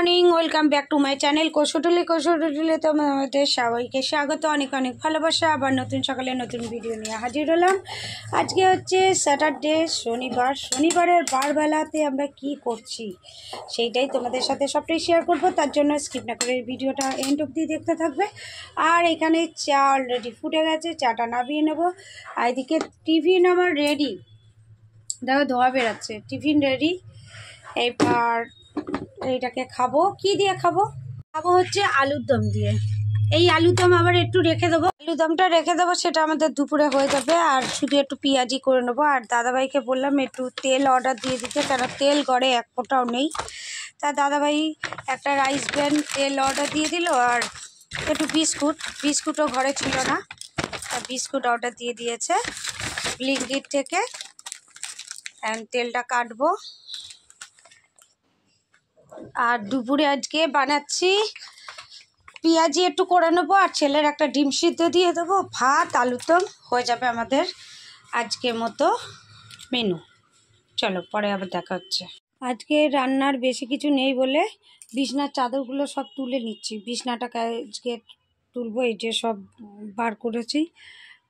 Morning, welcome back to my channel কৌশটুলি তোমাদের সবাইকে স্বাগত, অনেক অনেক ভালোবাসা। আবার নতুন সকালে নতুন ভিডিও নিয়ে হাজির হলাম। আজকে হচ্ছে স্যাটারডে, শনিবারের বারবেলাতে আমরা কি করছি সেইটাই তোমাদের সাথে সবটাই শেয়ার করব। তার জন্য স্কিপ না করে ভিডিওটা এন্ড অবধি দেখতে থাকবে। আর এখানে চা অলরেডি ফুটে গেছে, চাটা নামিয়ে নেবো। আর এদিকে টিফিন আমার রেডি, দেখো ধোয়া বেরাচ্ছে, টিফিন রেডি। এবার এইটাকে খাবো, কি দিয়ে খাবো হচ্ছে আলুর দম দিয়ে। এই আলুর দম আবার একটু রেখে দেবো, আলুর দমটা রেখে দেবো, সেটা আমাদের দুপুরে হয়ে যাবে। আর শুধু একটু পেঁয়াজি করে নেবো। আর দাদাভাইকে বললাম একটু তেল অর্ডার দিয়ে দিতে, কেন তেল ঘরে এক ফোঁটাও নেই। তা দাদাভাই একটা রাইস ব্র্যান তেল অর্ডার দিয়ে দিল, আর একটু বিস্কুটও ঘরে ছিল না, বিস্কুট অর্ডার দিয়ে দিয়েছে ব্লিঙ্কিট থেকে। তেলটা কাটবো। আর দুপুরে আজকে বানাচ্ছি পেঁয়াজি একটু করে নেবো, আর ছেলের একটা ডিম সিদ্ধ দিয়ে দেবো, ভাত আলুর দম হয়ে যাবে আমাদের আজকের মতো মেনু। চলো পরে আবার দেখা হচ্ছে। আজকে রান্নার বেশি কিছু নেই বলে বিছনার চাদরগুলো সব তুলে নিচ্ছি। বিছনাটাকে আজকে তুলবো, এই যে সব বার করেছি।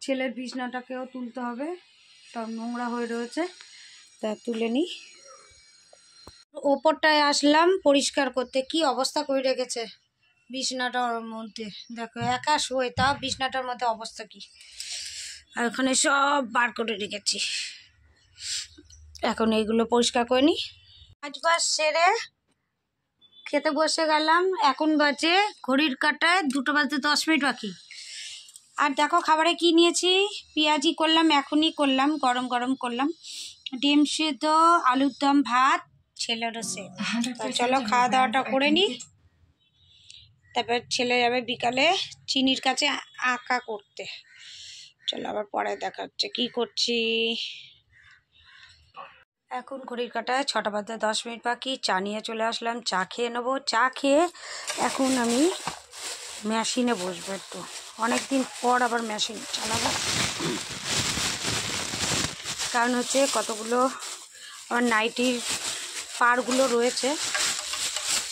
ছেলের বিছনাটাকেও তুলতে হবে, সব নোংরা হয়ে রয়েছে, তা তুলে নিই। ওপরটায় আসলাম পরিষ্কার করতে, কি অবস্থা করে রেখেছে বিছনাটার মধ্যে। দেখো একা শোয়, তাও বিছনাটার মধ্যে অবস্থা কি। আর ওখানে সব বার করে রেখেছি, এখন এইগুলো পরিষ্কার করে নিই। কাজবাজ সেরে খেতে বসে গেলাম। এখন বাজে ঘড়ির কাঁটায় 2:10 বাকি। আর দেখো খাবারে কি নিয়েছি, পেঁয়াজি করলাম, এখনই করলাম, গরম গরম করলাম। ডিম সিদ্ধ, আলুর দম, ভাত, ছেলেরও সে। চলো খাওয়া দাওয়াটা করে নিই, তারপর ছেলে যাবে বিকালে চিনির কাছে আঁকা করতে। চলো আবার পরে দেখা হচ্ছে কি করছি। এখন ঘড়ির কাঁটায় 6:10 বাকি। চা নিয়ে চলে আসলাম, চা খেয়ে নেবো। চা খেয়ে এখন আমি মেশিনে বসবো, একটু অনেক দিন পর আবার মেশিন চালাবো। কারণ হচ্ছে কতগুলো আমার নাইটির পাড়গুলো রয়েছে,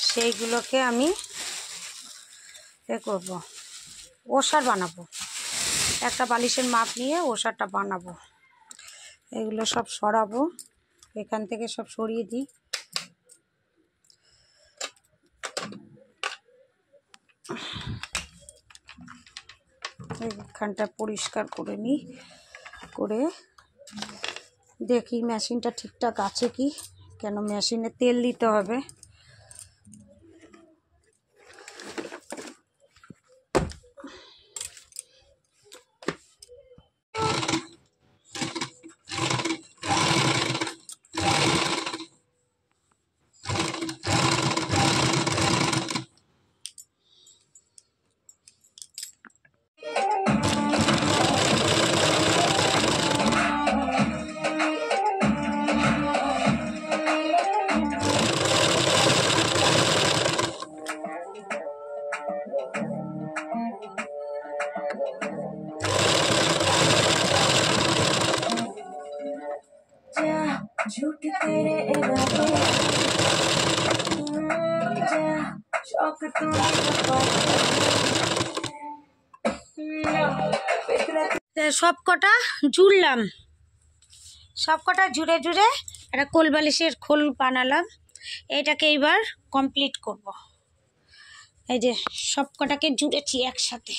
সেইগুলোকে আমি করবো, ওষার বানাবো। একটা বালিশের মাপ নিয়ে ওষারটা বানাবো। এগুলো সব সরাবো, এখান থেকে সব সরিয়ে দিই। এখানটা পরিষ্কার করে নিই, করে দেখি মেশিনটা ঠিকঠাক আছে কি, কেন মেশিনে তেল দিতে হবে। झूठ तेरे इरादे शौक সব কটা জুড়লাম, সব কটা জুড়ে জুড়ে একটা কোল বালিশের খোল বানালাম। এটাকে এবার কমপ্লিট করব। এই যে সব কটাকে জুড়েছি একসাথে,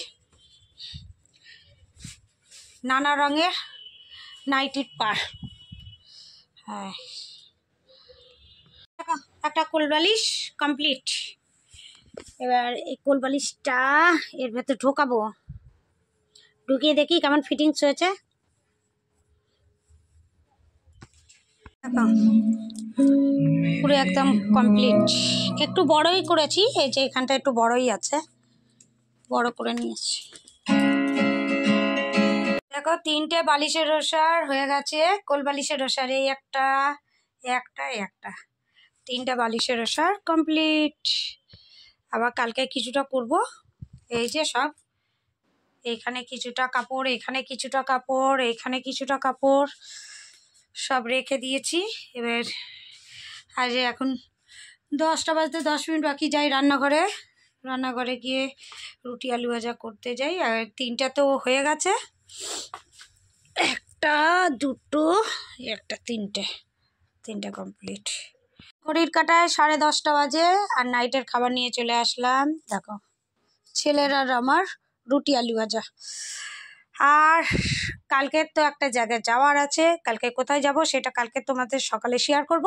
নানা রঙের নাইটির পাড়। হ্যাঁ, একটা কোল বালিশ কমপ্লিট। এবার এই কোল বালিশটা এর ভেতরে ঢোকাবো, ঢুকিয়ে দেখি কেমন ফিটিংস হয়েছে। পুরো একদম কমপ্লিট। একটু বড়ই করেছি, এই যে এখানটা একটু বড়ই আছে, বড় করে নিয়েছি। দেখো 3টে বালিশের ওষার হয়ে গেছে, কোল বালিশের ওষার। এই একটা, একটা, একটা, 3টে বালিশের ওষার কমপ্লিট। আবার কালকে কিছুটা করব। এই যে সব, এইখানে কিছুটা কাপড়, এখানে কিছুটা কাপড়, এইখানে কিছুটা কাপড় সব রেখে দিয়েছি। এবার আজ এখন 10টা বাজতে 10 মিনিট বাকি, যাই রান্নাঘরে গিয়ে রুটি আলু ভাজা করতে যাই। আর 3টা তো হয়ে গেছে, 1টা 2টো 1টা 3টে কমপ্লিট। ঘড়ির কাটায় 10:30 বাজে, আর নাইটের খাবার নিয়ে চলে আসলাম। দেখো ছেলের আর আমার রুটি আলু ভাজা। আর কালকের তো একটা জায়গায় যাওয়ার আছে, কালকে কোথায় যাব সেটা কালকে তোমাদের সকালে শেয়ার করব।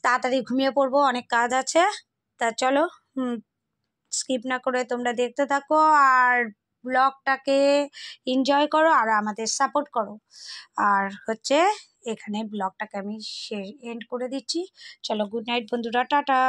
তাড়াতাড়ি ঘুমিয়ে পড়বো, অনেক কাজ আছে। তা চলো স্কিপ না করে তোমরা দেখতে থাকো, আর ব্লগটাকে এনজয় করো আর আমাদের সাপোর্ট করো। আর হচ্ছে এখানে ব্লগটাকে আমি এন্ড করে দিচ্ছি। চলো, গুড নাইট বন্ধুরা, টাটা।